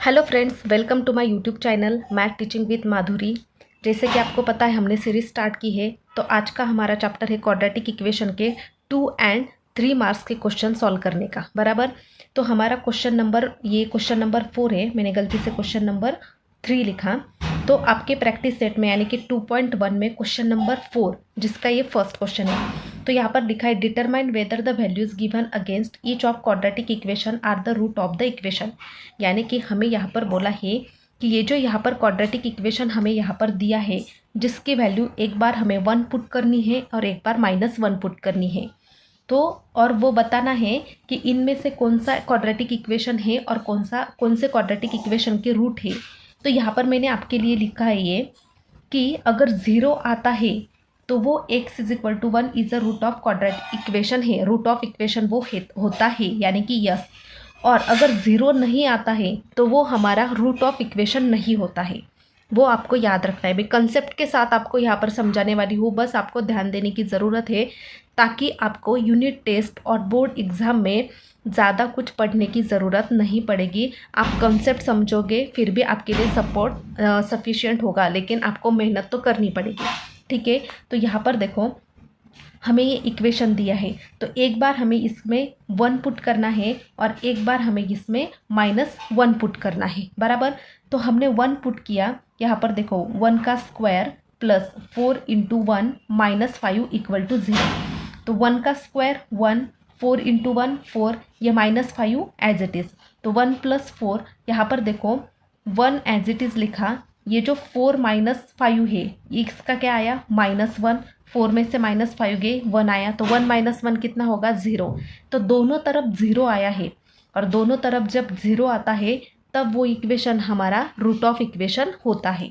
Hello friends, welcome to my YouTube channel math teaching with Madhuri. जैसे कि आपको पता है हमने सीरीज स्टार्ट की है, तो आज का हमारा चैप्टर है क्वाड्रेटिक इक्वेशन के 2 और 3 मार्क्स के क्वेश्चन सॉल्व करने का। बराबर। तो हमारा क्वेश्चन नंबर 4 है, मैंने गलती से क्वेश्चन नंबर 3 लिखा। तो आपके प्रैक्टिस सेट में यानी कि 2.1 में क्वेश्चन नंबर 4, जिसका ये फर्स्ट क्वेश्चन है, तो यहाँ पर लिखा है determine whether the values given against each of quadratic equation are the root of the equation. यानी कि हमें यहाँ पर बोला है कि ये जो यहाँ पर क्वाड्रेटिक इक्वेशन हमें यहाँ पर दिया है, जिसकी वैल्यू एक बार हमें 1 पुट करनी है और एक बार -1 पुट करनी है। तो और वो बताना है कि इनमें से कौन सा क्वाड्रेटिक इक्वेशन है और कौन से क्वाड्रेटिक इक्वेशन के रूट है। तो यहाँ पर मैंने आपके लिए लिखा है ये कि अगर 0 आता है तो वो x = 1 is a root of quadratic equation है, रूट ऑफ इक्वेशन वो होता है, यानी कि यस। और अगर 0 नहीं आता है तो वो हमारा रूट ऑफ इक्वेशन नहीं होता है। वो आपको याद रखना है। मैं कंसेप्ट के साथ आपको यहाँ पर समझाने वाली हूँ, बस आपको ध्यान देने की ज़रूरत है, ताकि आपको यूनिट टेस्ट और बोर्ड एग्ज़ाम में ज़्यादा कुछ पढ़ने की ज़रूरत नहीं पड़ेगी। आप कंसेप्ट समझोगे फिर भी आपके लिए सपोर्ट सफिशिएंट होगा, लेकिन आपको मेहनत तो करनी पड़ेगी। ठीक है, तो यहाँ पर देखो हमें ये इक्वेशन दिया है, तो एक बार हमें इसमें 1 पुट करना है और एक बार हमें इसमें -1 पुट करना है। बराबर। तो हमने 1 पुट किया, यहाँ पर देखो 1 का स्क्वायर प्लस 4 × 1 -5 = 0। तो 1 का स्क्वायर 1, 4 × 1 4, ये -5 एज इट इज़। तो 1 + 4, यहाँ पर देखो 1 एज इट इज़ लिखा। ये जो 4 - 5 है, इसका क्या आया -1। 4 में से -5 गए 1 आया, तो 1 - 1 कितना होगा 0। तो दोनों तरफ 0 आया है, और दोनों तरफ जब 0 आता है तब वो इक्वेशन हमारा रूट ऑफ इक्वेशन होता है।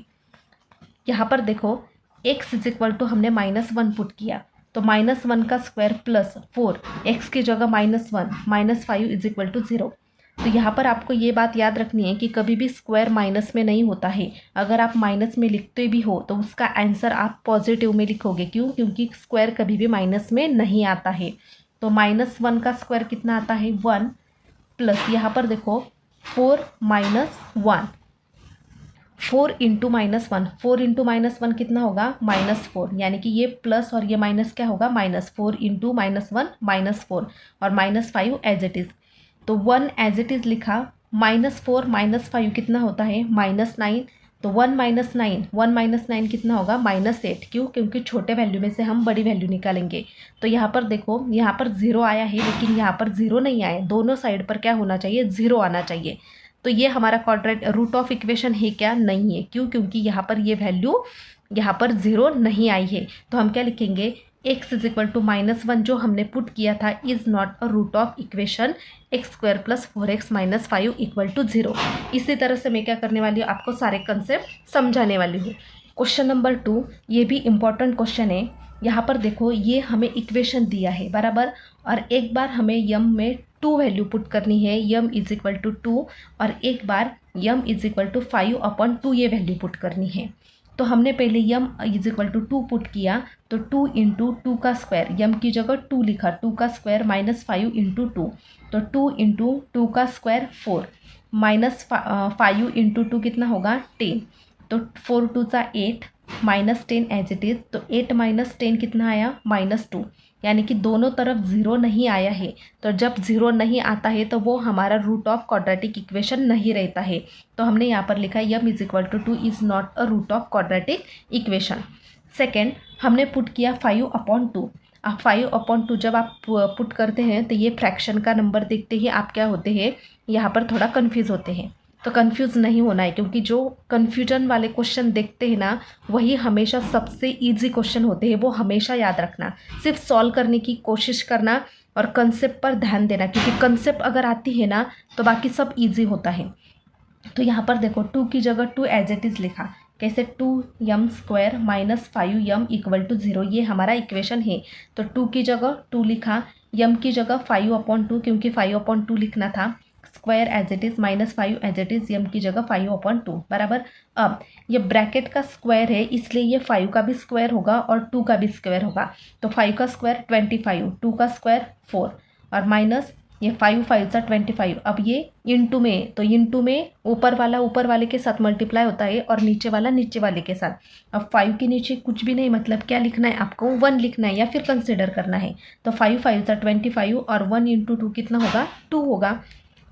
यहाँ पर देखो x = हमने -1 पुट किया, तो -1 का स्क्वायर प्लस 4, x की जगह -1 -5 = 0। तो यहाँ पर आपको ये बात याद रखनी है कि कभी भी स्क्वायर माइनस में नहीं होता है। अगर आप माइनस में लिखते भी हो तो उसका आंसर आप पॉजिटिव में लिखोगे। क्यों? क्योंकि स्क्वायर कभी भी माइनस में नहीं आता है। तो -1 का स्क्वायर कितना आता है 1, प्लस यहाँ पर देखो 4 - 1, 4 × -1, 4 × -1 कितना होगा -4, यानी कि ये प्लस और ये माइनस क्या होगा -4 × -1 -4, और -5 एज इट इज़। तो 1 एज इट इज़ लिखा, -4 -5 कितना होता है -9। तो 1 - 9 कितना होगा -8। क्यों? क्योंकि छोटे वैल्यू में से हम बड़ी वैल्यू निकालेंगे। तो यहाँ पर देखो, यहाँ पर 0 आया है, लेकिन यहाँ पर 0 नहीं आया। दोनों साइड पर क्या होना चाहिए? 0 आना चाहिए। तो ये हमारा क्वाड्रेट रूट ऑफ इक्वेशन है क्या? नहीं है। क्यों? क्योंकि यहाँ पर ये वैल्यू यहाँ पर 0 नहीं आई है। तो हम क्या लिखेंगे? x = -1 जो हमने पुट किया था is not a root of equation x² + 4x - 5 = 0। इसी तरह से मैं क्या करने वाली हूँ, आपको सारे कंसेप्ट समझाने वाली हूँ। क्वेश्चन नंबर 2, ये भी इम्पॉर्टेंट क्वेश्चन है। यहाँ पर देखो ये हमें इक्वेशन दिया है, बराबर, और एक बार हमें यम में 2 वैल्यू पुट करनी है, यम = 2, और एक बार यम = 5/2 ये वैल्यू पुट करनी है। तो हमने पहले यम = 2 पुट किया, तो 2 × 2 का स्क्वायर, यम की जगह 2 लिखा, 2 का स्क्वायर -5 × 2, तो 2 × 2 का स्क्वायर 4, -5 × 2 कितना होगा 10। तो 4 × 2 = 8, -10 एज इट इज़। तो 8 - 10 कितना आया -2, यानी कि दोनों तरफ 0 नहीं आया है। तो जब 0 नहीं आता है तो वो हमारा रूट ऑफ क्वाड्रेटिक इक्वेशन नहीं रहता है। तो हमने यहाँ पर लिखा है m = 2 is not a root of quadratic equation. Second, हमने पुट किया 5/2। अब 5/2 जब आप पुट करते हैं तो ये फ्रैक्शन का नंबर देखते ही आप क्या होते हैं, यहाँ पर थोड़ा कन्फ्यूज़ होते हैं। तो कन्फ्यूज़ नहीं होना है, क्योंकि जो कन्फ्यूजन वाले क्वेश्चन देखते हैं ना, वही हमेशा सबसे इजी क्वेश्चन होते हैं। वो हमेशा याद रखना, सिर्फ सॉल्व करने की कोशिश करना और कंसेप्ट पर ध्यान देना, क्योंकि कंसेप्ट अगर आती है ना तो बाकी सब इजी होता है। तो यहाँ पर देखो 2 की जगह 2 एज इट इज़ लिखा। कैसे? 2m² - 5m = 0, ये हमारा इक्वेशन है। तो 2 की जगह 2 लिखा, m की जगह 5/2, क्योंकि 5/2 लिखना था, square as it is, -5 as it is, m की जगह 5/2, बराबर। अब ये ब्रैकेट का स्क्वायर है, इसलिए ये 5 का भी स्क्वायर होगा और 2 का भी स्क्वायर होगा। तो 5 का स्क्वायर 25, 2 का स्क्वायर 4, और ये 5 5 सा 25। अब ये इंटू में, तो इंटू में ऊपर वाले के साथ मल्टीप्लाई होता है और नीचे वाला नीचे वाले के साथ। अब 5 के नीचे कुछ भी नहीं, मतलब क्या लिखना है आपको, 1 लिखना है या फिर कंसिडर करना है। तो 5 5 सा 25 और 1 इंटू 2 कितना होगा, 2 होगा।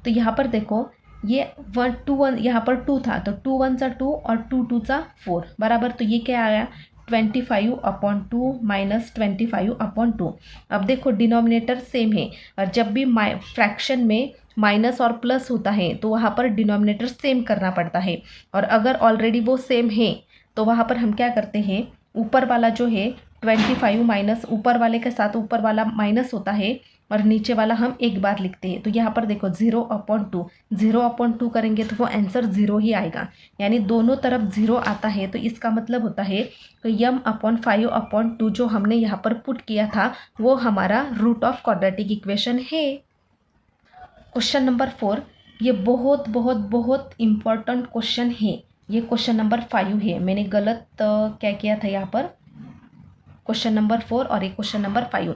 तो यहाँ पर देखो ये 1 2 1 यहाँ पर 2 था, तो 2 1 सा 2 और 2 2 सा 4 बराबर। तो ये क्या आया, 25/2 माइनस 25/2। अब देखो डिनोमिनेटर सेम है, और जब भी फ्रैक्शन में माइनस और प्लस होता है तो वहाँ पर डिनोमिनेटर सेम करना पड़ता है। और अगर ऑलरेडी वो सेम है तो वहाँ पर हम क्या करते हैं, ऊपर वाला जो है 25 माइनस ऊपर वाले के साथ ऊपर वाला माइनस होता है और नीचे वाला हम एक बार लिखते हैं। तो यहाँ पर देखो 0/2, 0/2 करेंगे तो वो आंसर 0 ही आएगा, यानी दोनों तरफ 0 आता है। तो इसका मतलब होता है तो m/5/2 जो हमने यहाँ पर पुट किया था वो हमारा रूट ऑफ क्वाड्रेटिक इक्वेशन है। क्वेश्चन नंबर 4, ये बहुत बहुत बहुत इम्पॉर्टेंट क्वेश्चन है। ये क्वेश्चन नंबर 5 है, मैंने गलत क्या किया था यहाँ पर, क्वेश्चन नंबर 4 और एक क्वेश्चन नंबर 5।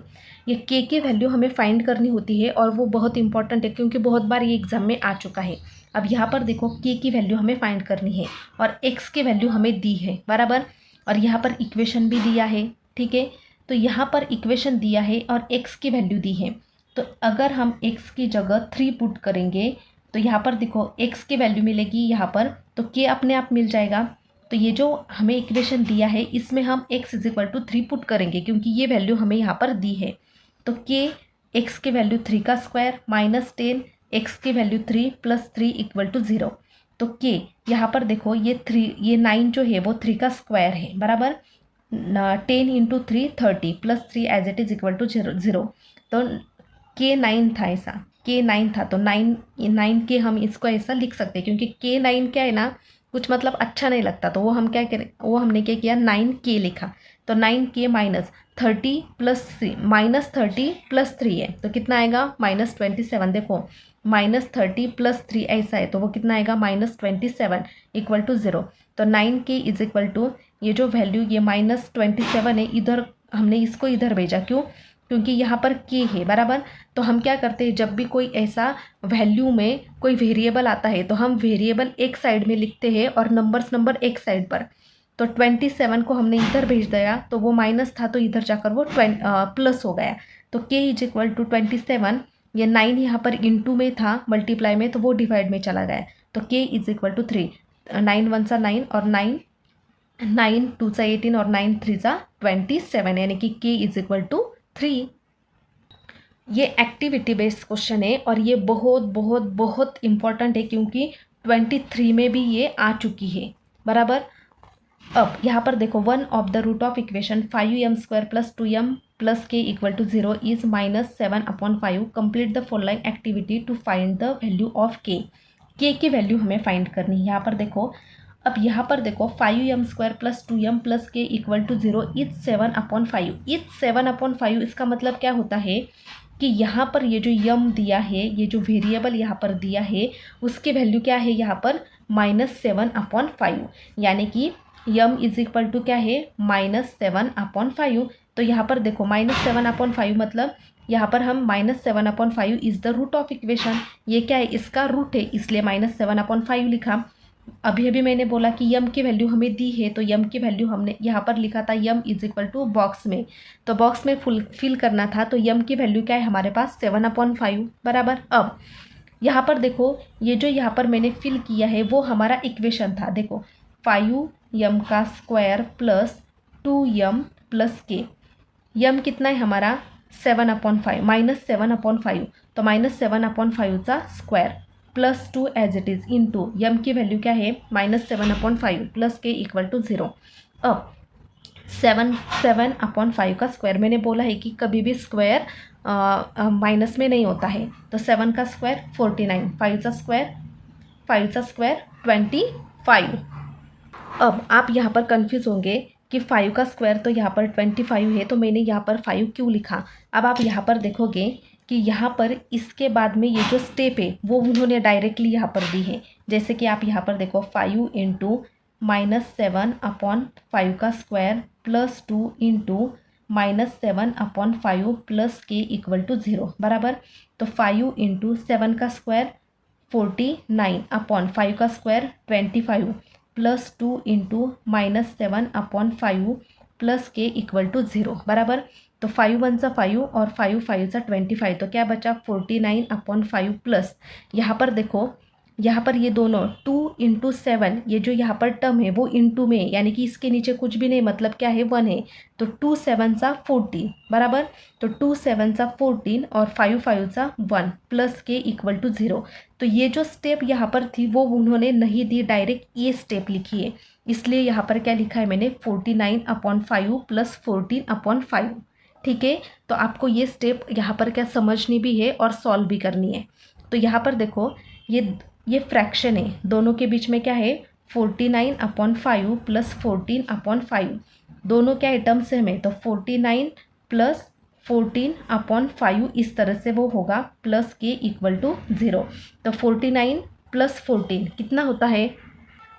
ये के की वैल्यू हमें फाइंड करनी होती है और वो बहुत इंपॉर्टेंट है क्योंकि बहुत बार ये एग्जाम में आ चुका है। अब यहाँ पर देखो के की वैल्यू हमें फाइंड करनी है और एक्स की वैल्यू हमें दी है बराबर, और यहाँ पर इक्वेशन भी दिया है, ठीक है। तो यहाँ पर इक्वेशन दिया है और एक्स की वैल्यू दी है। तो अगर हम एक्स की जगह 3 पुट करेंगे तो यहाँ पर देखो एक्स की वैल्यू मिलेगी यहाँ पर, तो के अपने आप मिल जाएगा। तो ये जो हमें इक्वेशन दिया है इसमें हम x = 3 पुट करेंगे क्योंकि ये वैल्यू हमें यहाँ पर दी है। तो k x की वैल्यू 3 का स्क्वायर माइनस 10 x की वैल्यू 3 + 3 = 0। तो k यहाँ पर देखो ये 9 जो है वो 3 का स्क्वायर है बराबर, 10 × 3 30 + 3 एज इट इज = 0। तो k 9 था, ऐसा k 9 था, तो 9 के हम इसको ऐसा लिख सकते हैं क्योंकि k 9 क्या है ना, कुछ मतलब अच्छा नहीं लगता, तो वो हम क्या करें, वो हमने क्या किया 9k लिखा। तो 9k माइनस 30 + 3 -30 + 3 है तो कितना आएगा -27। देखो -30 + 3 ऐसा है तो वो कितना आएगा -27 = 0। तो 9k = ये जो वैल्यू ये -27 है, इधर हमने इसको इधर भेजा, क्यों, क्योंकि यहाँ पर k है बराबर। तो हम क्या करते हैं, जब भी कोई ऐसा वैल्यू में कोई वेरिएबल आता है तो हम वेरिएबल एक साइड में लिखते हैं और नंबर एक साइड पर। तो 27 को हमने इधर भेज दिया तो वो माइनस था तो इधर जाकर वो प्लस हो गया। तो k = 27, ये 9 यहाँ पर इंटू में था मल्टीप्लाई में, तो वो डिवाइड में चला गया। तो k = 3, 9 1 सा 9 और 9 2 सा 18 और 9 3 सा 27, यानी कि k = 3। ये एक्टिविटी बेस्ड क्वेश्चन है और ये बहुत बहुत बहुत इम्पॉर्टेंट है क्योंकि 23 में भी ये आ चुकी है बराबर। अब यहाँ पर देखो 1 of the root of equation 5m² + 2m + k = 0 is -7/5। Complete the following activity to find the value of k। की वैल्यू हमें फाइंड करनी है। यहाँ पर देखो, अब यहाँ पर देखो 5m² + 2m + k = 0 is 7/5। Is 7/5 इसका मतलब क्या होता है कि यहाँ पर ये जो यम दिया है, ये जो वेरिएबल यहाँ पर दिया है उसकी वैल्यू क्या है यहाँ पर -7/5, यानी कि यम = क्या है -7/5। तो यहाँ पर देखो -7/5 मतलब यहाँ पर हम -7/5 is the root of equation, ये क्या है, इसका रूट है, इसलिए -7/5 लिखा। अभी मैंने बोला कि यम की वैल्यू हमें दी है तो यम की वैल्यू हमने यहाँ पर लिखा था यम = बॉक्स में, तो बॉक्स में फिल करना था। तो यम की वैल्यू क्या है हमारे पास 7/5 बराबर। अब यहाँ पर देखो ये जो यहाँ पर मैंने फिल किया है वो हमारा इक्वेशन था। देखो 5m² + 2m + k, यम कितना है हमारा 7/5 -7/5, तो -7/5 सा square +2 as it is into यम की वैल्यू क्या है -7/5 + k = 0। अब 7/5 का स्क्वायर, मैंने बोला है कि कभी भी स्क्वायर माइनस में नहीं होता है। तो 7 का स्क्वायर 49, 5 का स्क्वायर 25। अब आप यहाँ पर कंफ्यूज होंगे कि 5 का स्क्वायर तो यहाँ पर 25 है, तो मैंने यहाँ पर 5 क्यों लिखा। अब आप यहाँ पर देखोगे कि यहाँ पर इसके बाद में ये जो स्टेप है वो उन्होंने डायरेक्टली यहाँ पर दी है। जैसे कि आप यहाँ पर देखो 5 × -7/5 का स्क्वायर +2 × -7/5 प्लस के इक्वल टू 0 बराबर। तो 5 इंटू 7 का स्क्वायर 49/5 का स्क्वायर 25 प्लस 2 इंटू -7/5 प्लस के इक्वल टू 0 बराबर। तो 5 1 सा 5 और 5 5 सा 25, तो क्या बचा 49/5 प्लस यहाँ पर देखो, यहाँ पर ये दोनों 2 इंटू 7, ये जो यहाँ पर टर्म है वो इंटू में, यानी कि इसके नीचे कुछ भी नहीं, मतलब क्या है 1 है। तो 2 7 सा 14 बराबर। तो 2 7 सा 14 और 5 5 सा 1 प्लस के इक्वल टू 0। तो ये जो स्टेप यहाँ पर थी वो उन्होंने नहीं दी, डायरेक्ट ये स्टेप लिखी है, इसलिए यहाँ पर क्या लिखा है मैंने 49/5 प्लस 14/5। ठीक है, तो आपको ये स्टेप यहाँ पर क्या समझनी भी है और सॉल्व भी करनी है। तो यहाँ पर देखो ये फ्रैक्शन है, दोनों के बीच में क्या है 49/5 प्लस 14/5, दोनों क्या है टर्म सेम है। तो 49 प्लस 14/5 इस तरह से वो होगा प्लस के इक्वल टू 0। तो 49 प्लस 14 कितना होता है।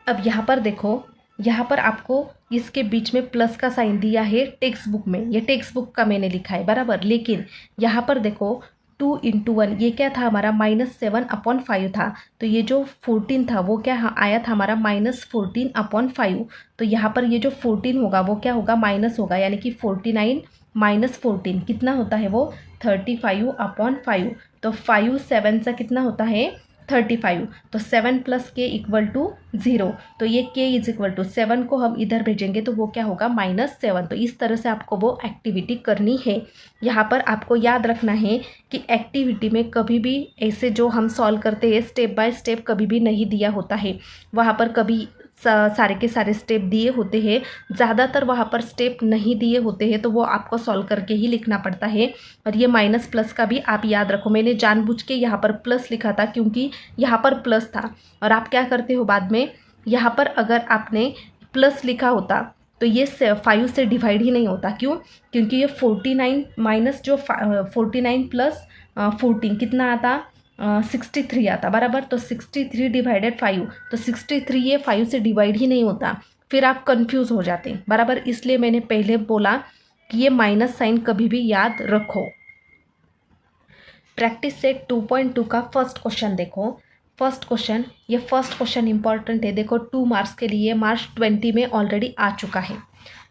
अब यहाँ पर देखो, यहाँ पर आपको इसके बीच में प्लस का साइन दिया है टेक्स्ट बुक में, ये टेक्स्ट बुक का मैंने लिखा है बराबर। लेकिन यहाँ पर देखो 2 इंटू 1 ये क्या था हमारा -7/5 था, तो ये जो 14 था वो क्या आया था हमारा -14/5। तो यहाँ पर ये जो 14 होगा वो क्या होगा माइनस होगा, यानी कि 49 माइनस 14 कितना होता है वो 35/5। तो 5 7 सा कितना होता है 35। तो 7 प्लस के इक्वल टू 0। तो ये k इज इक्वल टू 7 को हम इधर भेजेंगे तो वो क्या होगा -7। तो इस तरह से आपको वो एक्टिविटी करनी है। यहाँ पर आपको याद रखना है कि एक्टिविटी में कभी भी ऐसे जो हम सॉल्व करते हैं स्टेप बाय स्टेप कभी भी नहीं दिया होता है, वहाँ पर कभी सारे के सारे स्टेप दिए होते हैं, ज़्यादातर वहाँ पर स्टेप नहीं दिए होते हैं, तो वो आपको सॉल्व करके ही लिखना पड़ता है। और ये माइनस प्लस का भी आप याद रखो, मैंने जानबूझ के यहाँ पर प्लस लिखा था क्योंकि यहाँ पर प्लस था। और आप क्या करते हो बाद में, यहाँ पर अगर आपने प्लस लिखा होता तो ये 5 से डिवाइड ही नहीं होता। क्यों? क्योंकि ये 49 माइनस जो 49 प्लस 14 कितना आता 63 आता बराबर। तो 63 डिवाइडेड 5, तो 63 ये 5 से डिवाइड ही नहीं होता, फिर आप कंफ्यूज हो जाते हैं बराबर। इसलिए मैंने पहले बोला कि ये माइनस साइन कभी भी याद रखो। प्रैक्टिस सेट 2.2 का फर्स्ट क्वेश्चन देखो। फर्स्ट क्वेश्चन इंपॉर्टेंट है। देखो 2 मार्क्स के लिए मार्च 20 में ऑलरेडी आ चुका है।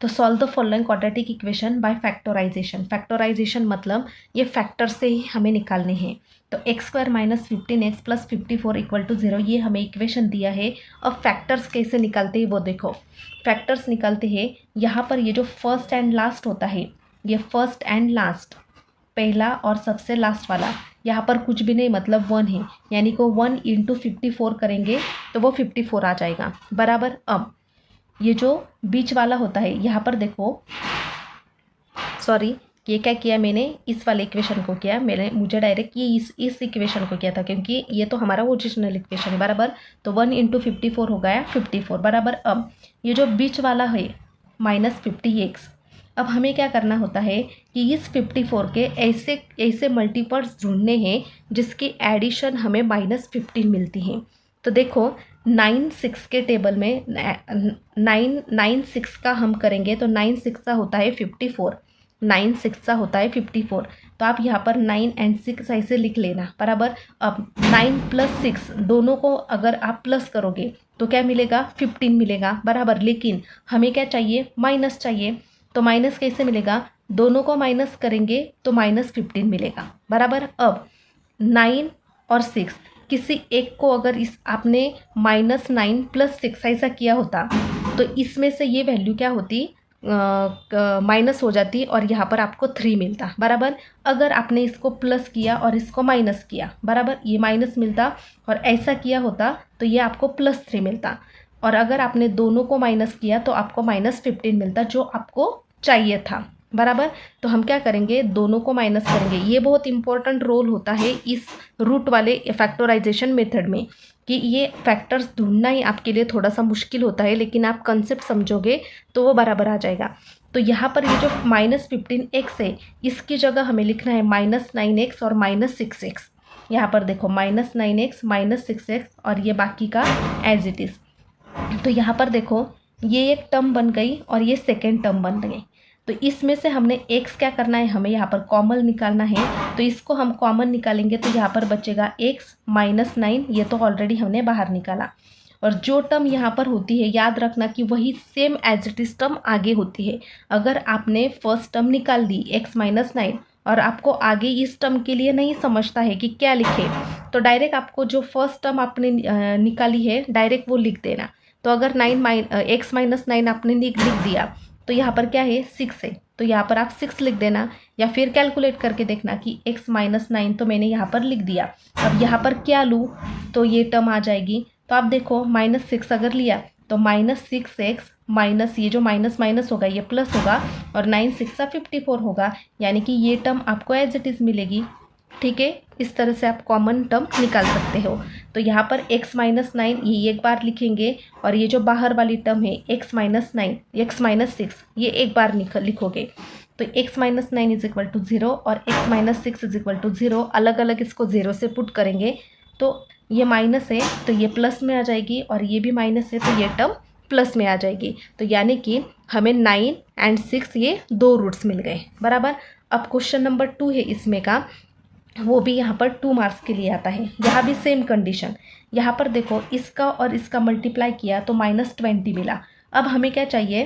तो solve the following quadratic equation by factorisation. Factorisation मतलब ये फैक्टर से ही हमें निकालने हैं। तो x² - 15x + 54 = 0 ये हमें इक्वेशन दिया है। अब फैक्टर्स कैसे निकालते हैं वो देखो। फैक्टर्स निकालते हैं, यहाँ पर ये जो फर्स्ट एंड लास्ट होता है, ये फर्स्ट एंड लास्ट, पहला और सबसे लास्ट वाला, यहाँ पर कुछ भी नहीं मतलब 1 है, यानी कि 1 × 54 करेंगे तो वो 54 आ जाएगा बराबर। अब ये जो बीच वाला होता है, यहाँ पर देखो, सॉरी ये क्या किया मैंने, इस वाले इक्वेशन को किया मुझे डायरेक्ट ये इस इक्वेशन को किया था क्योंकि ये तो हमारा ओरिजिनल इक्वेशन है बराबर। तो 1 × 54 हो गया 54 बराबर। अब ये जो बीच वाला है -50x, अब हमें क्या करना होता है कि इस 54 के ऐसे मल्टीपल्स ढूंढने हैं जिसकी एडिशन हमें -15 मिलती है। तो देखो 9 6 के टेबल में 9 6 का हम करेंगे तो 9 6 का होता है 54, 9 6 का होता है 54। तो आप यहाँ पर 9 और 6 ऐसे लिख लेना बराबर। अब 9 + 6 दोनों को अगर आप प्लस करोगे तो क्या मिलेगा 15 मिलेगा बराबर। लेकिन हमें क्या चाहिए माइनस चाहिए, तो माइनस कैसे मिलेगा, दोनों को माइनस करेंगे तो -15 मिलेगा बराबर। अब 9 और 6 किसी एक को अगर इस आपने -9 + 6 ऐसा किया होता तो इसमें से ये वैल्यू क्या होती माइनस हो जाती और यहाँ पर आपको 3 मिलता बराबर। अगर आपने इसको प्लस किया और इसको माइनस किया बराबर, ये माइनस मिलता, और ऐसा किया होता तो ये आपको +3 मिलता। और अगर आपने दोनों को माइनस किया तो आपको -15 मिलता जो आपको चाहिए था बराबर। तो हम क्या करेंगे, दोनों को माइनस करेंगे। ये बहुत इंपॉर्टेंट रोल होता है इस रूट वाले फैक्टराइजेशन मेथड में, कि ये फैक्टर्स ढूंढना ही आपके लिए थोड़ा सा मुश्किल होता है, लेकिन आप कंसेप्ट समझोगे तो वो बराबर आ जाएगा। तो यहाँ पर ये जो -15x है इसकी जगह हमें लिखना है -9x और -6x। यहाँ पर देखो -9x -6x और ये बाकी का एज इट इज़। तो यहाँ पर देखो ये एक टर्म बन गई और ये सेकेंड टर्म बन गई। तो इसमें से हमने x क्या करना है, हमें यहाँ पर कॉमन निकालना है। तो इसको हम कॉमन निकालेंगे तो यहाँ पर बचेगा x माइनस 9, ये तो ऑलरेडी हमने बाहर निकाला। और जो टर्म यहाँ पर होती है याद रखना कि वही same as it is term आगे होती है। अगर आपने फर्स्ट टर्म निकाल दी x माइनस 9 और आपको आगे इस टर्म के लिए नहीं समझता है कि क्या लिखे, तो डायरेक्ट आपको जो फर्स्ट टर्म आपने निकाली है डायरेक्ट वो लिख देना। तो अगर x माइनस 9 आपने लिख दिया तो यहाँ पर क्या है 6 है, तो यहाँ पर आप 6 लिख देना, या फिर कैलकुलेट करके देखना कि x माइनस 9 तो मैंने यहाँ पर लिख दिया। अब यहाँ पर क्या लूँ तो ये टर्म आ जाएगी। तो आप देखो -6 अगर लिया तो -6x माइनस ये जो माइनस माइनस होगा ये प्लस होगा और 9 6 54 होगा, यानी कि ये टर्म आपको एज इट इज़ मिलेगी। ठीक है, इस तरह से आप कॉमन टर्म निकाल सकते हो। तो यहाँ पर x माइनस 9 ये एक बार लिखेंगे और ये जो बाहर वाली टर्म है x माइनस 9 x माइनस 6 ये एक बार लिखोगे। तो x minus 9 is equal to 0 और x minus 6 is equal to 0, अलग अलग इसको 0 से पुट करेंगे तो ये माइनस है तो ये प्लस में आ जाएगी और ये भी माइनस है तो ये टर्म प्लस में आ जाएगी। तो यानी कि हमें 9 और 6 ये 2 रूट्स मिल गए बराबर। अब क्वेश्चन नंबर 2 है इसमें का, वो भी यहाँ पर 2 मार्क्स के लिए आता है। यहाँ भी सेम कंडीशन, यहाँ पर देखो इसका और इसका मल्टीप्लाई किया तो -20 मिला। अब हमें क्या चाहिए,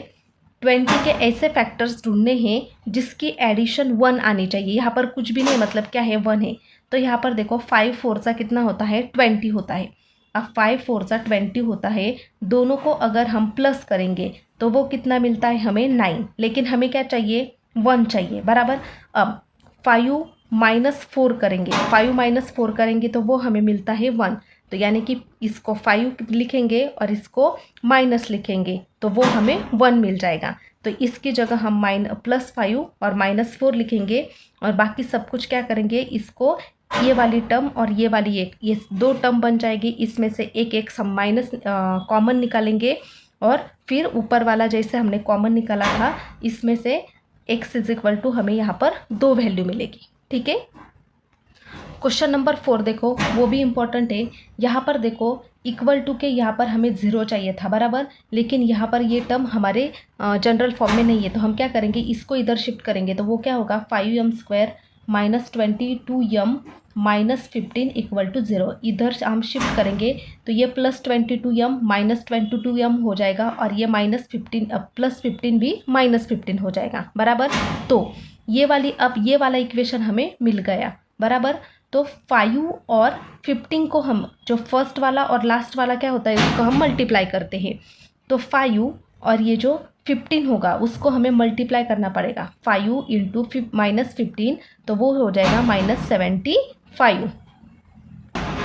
20 के ऐसे फैक्टर्स ढूंढने हैं जिसकी एडिशन 1 आनी चाहिए। यहाँ पर कुछ भी नहीं, मतलब क्या है 1 है। तो यहाँ पर देखो 5 4 सा कितना होता है 20 होता है। अब 5 4 सा 20 होता है, दोनों को अगर हम प्लस करेंगे तो वो कितना मिलता है हमें 9, लेकिन हमें क्या चाहिए 1 चाहिए बराबर। अब 5 माइनस 4 करेंगे, 5 माइनस 4 करेंगे तो वो हमें मिलता है 1। तो यानी कि इसको 5 लिखेंगे और इसको माइनस लिखेंगे तो वो हमें 1 मिल जाएगा। तो इसकी जगह हम +5 और -4 लिखेंगे और बाकी सब कुछ क्या करेंगे, इसको ये वाली टर्म और ये वाली एक, ये 2 टर्म बन जाएगी। इसमें से एक हम माइनस कॉमन निकालेंगे और फिर ऊपर वाला जैसे हमने कॉमन निकाला था इसमें से x इज इक्वल टू हमें यहाँ पर 2 वैल्यू मिलेगी। ठीक है, क्वेश्चन नंबर 4 देखो, वो भी इम्पोर्टेंट है। यहाँ पर देखो इक्वल टू के यहाँ पर हमें 0 चाहिए था बराबर, लेकिन यहाँ पर ये टर्म हमारे जनरल फॉर्म में नहीं है। तो हम क्या करेंगे, इसको इधर शिफ्ट करेंगे तो वो क्या होगा 5m² minus 22m minus 15 equal to 0। इधर हम शिफ्ट करेंगे तो ये +22m माइनस 22m हो जाएगा और ये -15 +15 भी -15 हो जाएगा बराबर। तो ये वाली, अब ये वाला इक्वेशन हमें मिल गया बराबर। तो 5 और 15 को हम, जो फर्स्ट वाला और लास्ट वाला क्या होता है उसको हम मल्टीप्लाई करते हैं। तो 5 और ये जो 15 होगा उसको हमें मल्टीप्लाई करना पड़ेगा, 5 इंटू -15 तो वो हो जाएगा -75।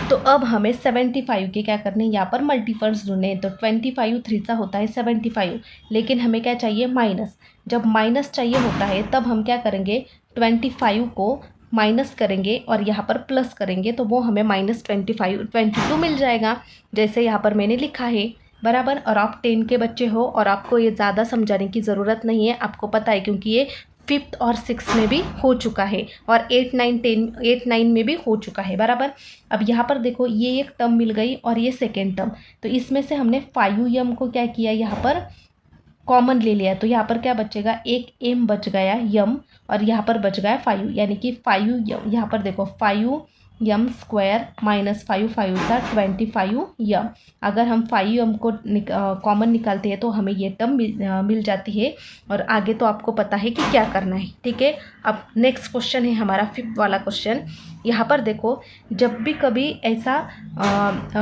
तो अब हमें 75 के क्या करने, यहाँ पर मल्टीपल्स ढूंढने हैं। तो 25 3 सा होता है 75, लेकिन हमें क्या चाहिए माइनस। जब माइनस चाहिए होता है तब हम क्या करेंगे, 25 को माइनस करेंगे और यहाँ पर प्लस करेंगे तो वो हमें -22 मिल जाएगा, जैसे यहाँ पर मैंने लिखा है बराबर। और आप 10 के बच्चे हो और आपको ये ज़्यादा समझाने की ज़रूरत नहीं है, आपको पता है क्योंकि ये 5th और 6th में भी हो चुका है और 8 9 में भी हो चुका है बराबर। अब यहाँ पर देखो ये एक टर्म मिल गई और ये सेकेंड टर्म, तो इसमें से हमने 5m को क्या किया, यहाँ पर कॉमन ले लिया। तो यहाँ पर क्या बचेगा, एक m बच गया m और यहाँ पर बच गया 5, यानी कि 5m, यहाँ पर देखो 5m² माइनस 5 सा 25m। अगर हम 5m को कॉमन निकालते हैं तो हमें ये टर्म मिल जाती है और आगे तो आपको पता है कि क्या करना है। ठीक है, अब नेक्स्ट क्वेश्चन है हमारा 5th वाला क्वेश्चन। यहाँ पर देखो, जब भी कभी ऐसा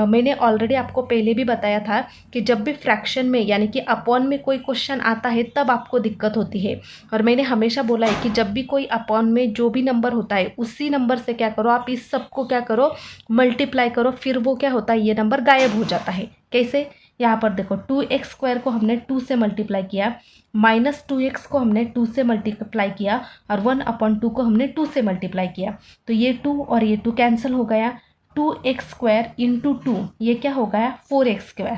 मैंने ऑलरेडी आपको पहले भी बताया था कि जब भी फ्रैक्शन में यानी कि अपॉन में कोई क्वेश्चन आता है तब आपको दिक्कत होती है। और मैंने हमेशा बोला है कि जब भी कोई अपॉन में जो भी नंबर होता है उसी नंबर से क्या करो, आप इस सब को क्या करो, मल्टीप्लाई करो, फिर वो क्या होता है, ये नंबर गायब हो जाता है। कैसे, यहाँ पर देखो 2x² को हमने 2 से मल्टीप्लाई किया, -2x को हमने 2 से मल्टीप्लाई किया और 1/2 को हमने 2 से मल्टीप्लाई किया। तो ये 2 और ये 2 कैंसिल हो गया, 2x² इंटू 2 ये क्या हो गया 4x²,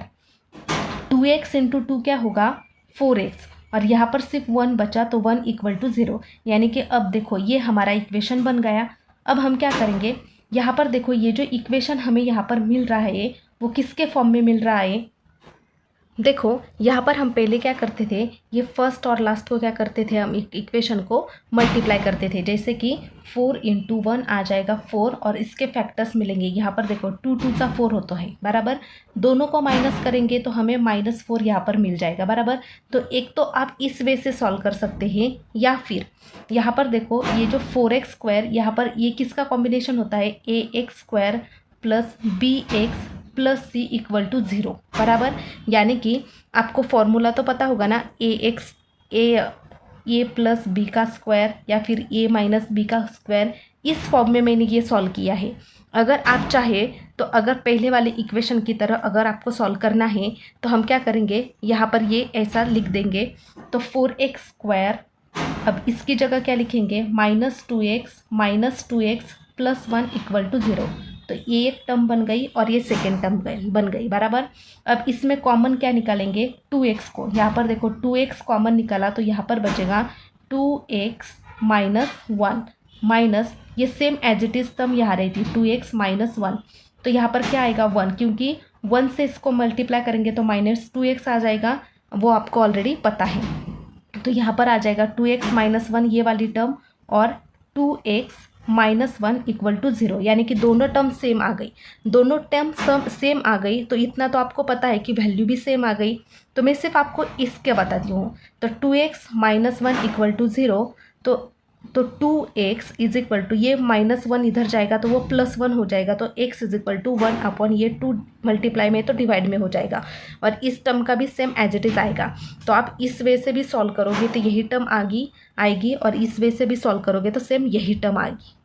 2x इंटू 2 क्या होगा 4x, और यहाँ पर सिर्फ 1 बचा तो 1 इक्वल टू 0, यानी कि अब देखो ये हमारा इक्वेशन बन गया। अब हम क्या करेंगे, यहाँ पर देखो ये जो इक्वेशन हमें यहाँ पर मिल रहा है वो किसके फॉर्म में मिल रहा है, देखो यहाँ पर हम पहले क्या करते थे, ये फर्स्ट और लास्ट को क्या करते थे, हम इक्वेशन को मल्टीप्लाई करते थे। जैसे कि 4 × 1 आ जाएगा 4 और इसके फैक्टर्स मिलेंगे। यहाँ पर देखो 2 2 सा 4 होता है बराबर, दोनों को माइनस करेंगे तो हमें -4 यहाँ पर मिल जाएगा बराबर। तो एक तो आप इस वे से सॉल्व कर सकते हैं, या फिर यहाँ पर देखो ये जो 4x² यहाँ पर ये किसका कॉम्बिनेशन होता है, ax² plus bx plus c equal to 0 बराबर। यानी कि आपको फॉर्मूला तो पता होगा ना, ए प्लस बी का स्क्वायर या फिर ए माइनस बी का स्क्वायर, इस फॉर्म में मैंने ये सॉल्व किया है। अगर आप चाहे तो अगर पहले वाले इक्वेशन की तरह अगर आपको सॉल्व करना है तो हम क्या करेंगे, यहाँ पर ये ऐसा लिख देंगे। तो 4x², अब इसकी जगह क्या लिखेंगे, -2x प्लस 1 इक्वल टू 0। तो ये एक टर्म बन गई और ये सेकेंड टर्म बन गई बराबर। अब इसमें कॉमन क्या निकालेंगे, 2x को, यहाँ पर देखो 2x कॉमन निकाला तो यहाँ पर बचेगा 2x - 1 माइनस ये same as it is term यहाँ रहती 2x - 1। तो यहाँ पर क्या आएगा 1, क्योंकि 1 से इसको मल्टीप्लाई करेंगे तो -2x आ जाएगा, वो आपको ऑलरेडी पता है। तो यहाँ पर आ जाएगा 2x - 1 ये वाली टर्म और 2x - 1 इक्वल टू 0, यानी कि दोनों टर्म सेम आ गई। दोनों टर्म सेम आ गई तो इतना तो आपको पता है कि वैल्यू भी सेम आ गई। तो मैं सिर्फ आपको इसके बताती हूँ। तो 2x - 1 इक्वल टू 0, तो 2x इज इक्वल टू ये -1 इधर जाएगा तो वो +1 हो जाएगा। तो x is equal to 1 upon ये 2 मल्टीप्लाई में तो डिवाइड में हो जाएगा, और इस टर्म का भी सेम एज इट इज़ आएगा। तो आप इस वे से भी सॉल्व करोगे तो यही टर्म आएगी और इस वे से भी सॉल्व करोगे तो सेम यही टर्म आएगी।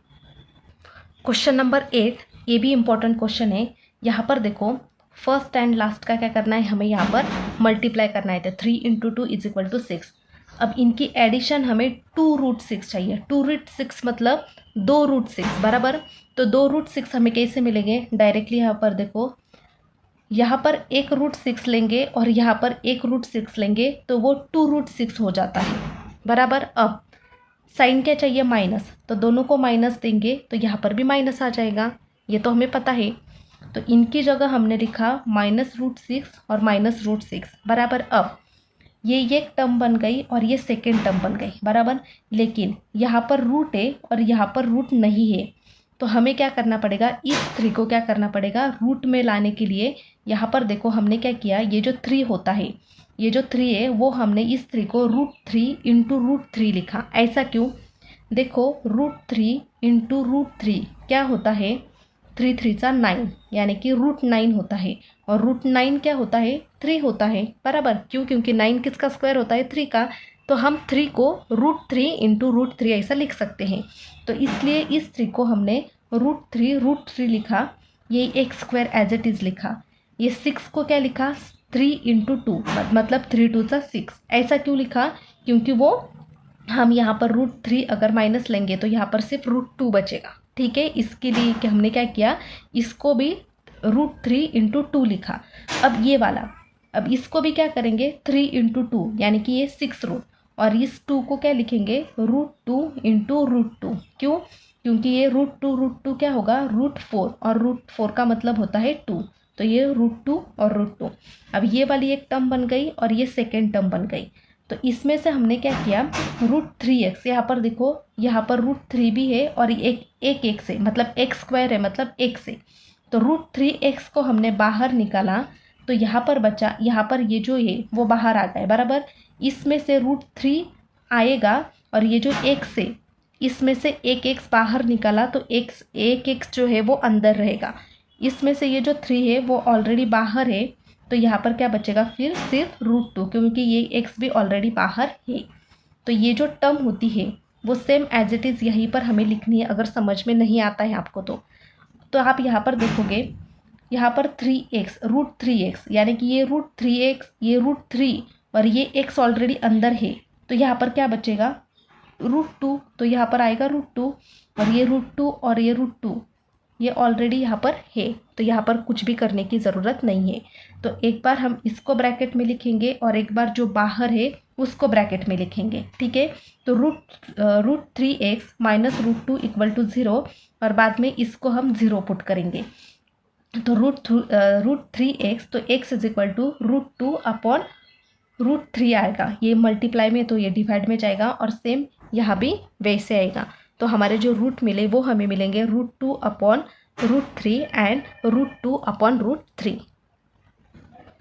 क्वेश्चन नंबर 8, ये भी इम्पॉर्टेंट क्वेश्चन है। यहाँ पर देखो फर्स्ट एंड लास्ट का क्या करना है, हमें यहाँ पर मल्टीप्लाई करना है। तो 3 × 2 इज इक्वल टू 6। अब इनकी एडिशन हमें 2√6 चाहिए। 2√6 मतलब 2√6 बराबर। तो 2√6 हमें कैसे मिलेंगे, डायरेक्टली यहाँ पर देखो, यहाँ पर 1√6 लेंगे और यहाँ पर 1√6 लेंगे तो वो 2√6 हो जाता है बराबर। अब साइन क्या चाहिए, माइनस, तो दोनों को माइनस देंगे तो यहाँ पर भी माइनस आ जाएगा, ये तो हमें पता है। तो इनकी जगह हमने लिखा -√6 और -√6 बराबर। अब ये एक टर्म बन गई और ये सेकेंड टर्म बन गई बराबर। लेकिन यहाँ पर रूट है और यहाँ पर रूट नहीं है, तो हमें क्या करना पड़ेगा, इस 3 को क्या करना पड़ेगा, रूट में लाने के लिए। यहाँ पर देखो हमने क्या किया, ये जो 3 होता है, ये जो 3 है वो हमने इस 3 को √3 × √3 लिखा। ऐसा क्यों, देखो √3 × √3 क्या होता है, 3 3 सा 9, यानी कि √9 होता है। और √9 क्या होता है, 3 होता है बराबर। क्यों, क्योंकि 9 किसका स्क्वायर होता है, 3 का। तो हम 3 को √3 × √3 ऐसा लिख सकते हैं। तो इसलिए इस 3 को हमने √3 लिखा, ये x² एज इट इज़ लिखा। ये 6 को क्या लिखा, 3 × 2 मतलब 3 2 सा 6। ऐसा क्यों लिखा, क्योंकि वो हम यहाँ पर √3 अगर माइनस लेंगे तो यहाँ पर सिर्फ √2 बचेगा। ठीक है, इसके लिए कि हमने क्या किया, इसको भी √3 × 2 लिखा। अब ये वाला, अब इसको भी क्या करेंगे, 3 × 2 यानी कि ये 6 रूट, और इस 2 को क्या लिखेंगे, √2 × √2। क्यों, क्योंकि ये √2 क्या होगा, √4, और √4 का मतलब होता है 2। तो ये √2 और √2। अब ये वाली एक टर्म बन गई और ये सेकेंड टर्म बन गई। तो इसमें से हमने क्या किया, √3x, यहाँ पर देखो यहाँ पर √3 भी है और एक x है, मतलब x² है, मतलब x है। तो √3x को हमने बाहर निकाला तो यहाँ पर बचा, यहाँ पर ये जो है वो बाहर आ गए बराबर। इसमें से √3 आएगा और ये जो x है इसमें से एक x बाहर निकाला तो एक x जो है वो अंदर रहेगा। इसमें से ये जो 3 है वो ऑलरेडी बाहर है, तो यहाँ पर क्या बचेगा, फिर सिर्फ √2, क्योंकि ये x भी ऑलरेडी बाहर है। तो ये जो टर्म होती है वो सेम एज इट इज़ यहीं पर हमें लिखनी है। अगर समझ में नहीं आता है आपको तो आप यहाँ पर देखोगे, यहाँ पर 3x √3x, यानी कि ये √3x, ये √3 और ये x ऑलरेडी अंदर है, तो यहाँ पर क्या बचेगा, √2। तो यहाँ पर आएगा √2 और ये √2 और ये √2 ये ऑलरेडी यहाँ पर है, तो यहाँ पर कुछ भी करने की ज़रूरत नहीं है। तो एक बार हम इसको ब्रैकेट में लिखेंगे और एक बार जो बाहर है उसको ब्रैकेट में लिखेंगे। ठीक है, तो √3x - √2 इक्वल टू 0, और बाद में इसको हम 0 पुट करेंगे। तो √3x, तो x is equal to √2 upon √3 आएगा। ये मल्टीप्लाई में तो ये डिवाइड में जाएगा, और सेम यहाँ भी वैसे आएगा। तो हमारे जो रूट मिले वो हमें मिलेंगे √2 अपॉन √3 एंड √2 अपॉन √3।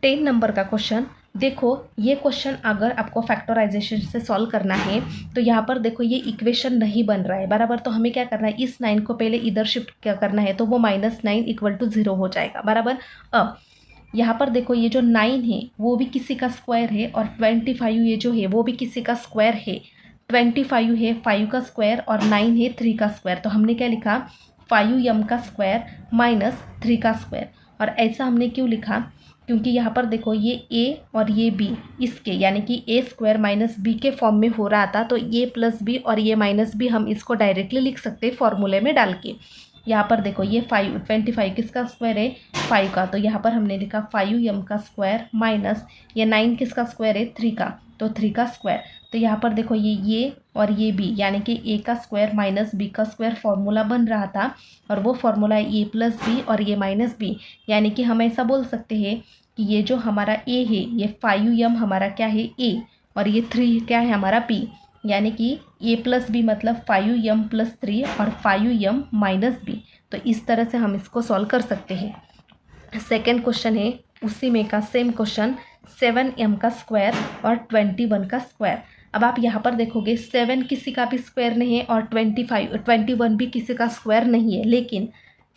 10 नंबर का क्वेश्चन देखो, ये क्वेश्चन अगर आपको फैक्टराइजेशन से सॉल्व करना है तो यहाँ पर देखो ये इक्वेशन नहीं बन रहा है बराबर। तो हमें क्या करना है, इस 9 को पहले इधर शिफ्ट क्या करना है, तो वो -9 इक्वल टू 0 हो जाएगा बराबर। अब यहाँ पर देखो ये जो 9 है वो भी किसी का स्क्वायर है, और 25 ये जो है वो भी किसी का स्क्वायर है। 25 है 5 का स्क्वायर, और 9 है 3 का स्क्वायर। तो हमने क्या लिखा, 5m का स्क्वायर माइनस 3 का स्क्वायर। और ऐसा हमने क्यों लिखा, क्योंकि यहाँ पर देखो ये a और ये b इसके यानी कि a² माइनस बी के फॉर्म में हो रहा था। तो a प्लस बी और ये माइनस बी हम इसको डायरेक्टली लिख सकते हैं फॉर्मूले में डाल के। यहाँ पर देखो ये 25 किसका स्क्वायर है, 5 का। तो यहाँ पर हमने लिखा 5m का स्क्वायर माइनस ये 9 किसका स्क्वायर है, 3 का। तो 3 का स्क्वायर। तो यहाँ पर देखो ये और ये b यानी कि a का स्क्वायर माइनस b का स्क्वायर फॉर्मूला बन रहा था, और वो फॉर्मूला है a प्लस बी और ये माइनस b। यानी कि हम ऐसा बोल सकते हैं कि ये जो हमारा a है ये 5m हमारा क्या है a, और ये 3 क्या है हमारा b। यानी कि a प्लस बी मतलब 5m प्लस 3 और 5m माइनस b। तो इस तरह से हम इसको सॉल्व कर सकते हैं। सेकेंड क्वेश्चन है उसी में का सेम क्वेश्चन, 7m का स्क्वायर और 21 का स्क्वायर। अब आप यहाँ पर देखोगे 7 किसी का भी स्क्वायर नहीं है और 21 भी किसी का स्क्वायर नहीं है, लेकिन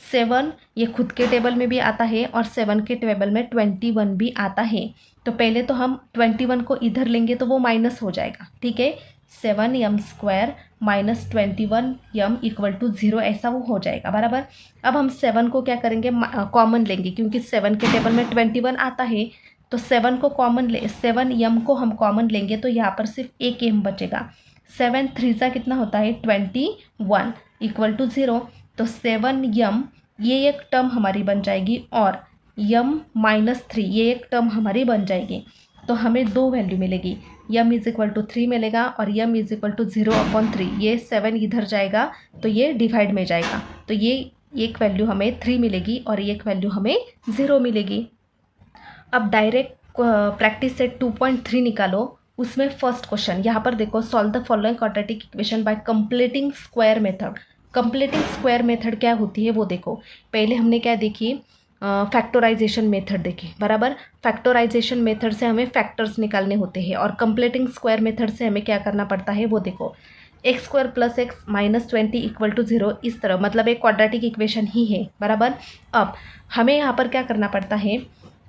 7 ये खुद के टेबल में भी आता है और 7 के टेबल में 21 भी आता है। तो पहले तो हम 21 को इधर लेंगे तो वो माइनस हो जाएगा, ठीक है। 7m square minus 21m equal to 0 ऐसा वो हो जाएगा बराबर। अब हम 7 को क्या करेंगे, कॉमन लेंगे, क्योंकि 7 के टेबल में 21 आता है। तो 7 को कॉमन 7m को हम कॉमन लेंगे तो यहाँ पर सिर्फ एक m बचेगा। 7 3 कितना होता है 21 इक्वल टू 0। तो 7m ये एक टर्म हमारी बन जाएगी, और m माइनस 3 ये एक टर्म हमारी बन जाएगी। तो हमें दो वैल्यू मिलेगी, m इज इक्वल टू 3 मिलेगा और m इज इक्वल टू 0/3। ये 7 इधर जाएगा तो ये डिवाइड में जाएगा, तो ये एक वैल्यू हमें 3 मिलेगी और एक वैल्यू हमें 0 मिलेगी। अब डायरेक्ट प्रैक्टिस से 2.3 निकालो, उसमें फर्स्ट क्वेश्चन यहाँ पर देखो, solve the following quadratic equation bye completing square method. Completing square method क्या होती है वो देखो। पहले हमने क्या देखी, फैक्टराइजेशन मेथड देखी बराबर। फैक्टराइजेशन मेथड से हमें फैक्टर्स निकालने होते हैं, और कंप्लीटिंग स्क्वायर मेथड से हमें क्या करना पड़ता है वो देखो। x² plus x minus 20 equal to 0, इस तरह, मतलब एक क्वाड्रेटिक इक्वेशन ही है बराबर। अब हमें यहाँ पर क्या करना पड़ता है,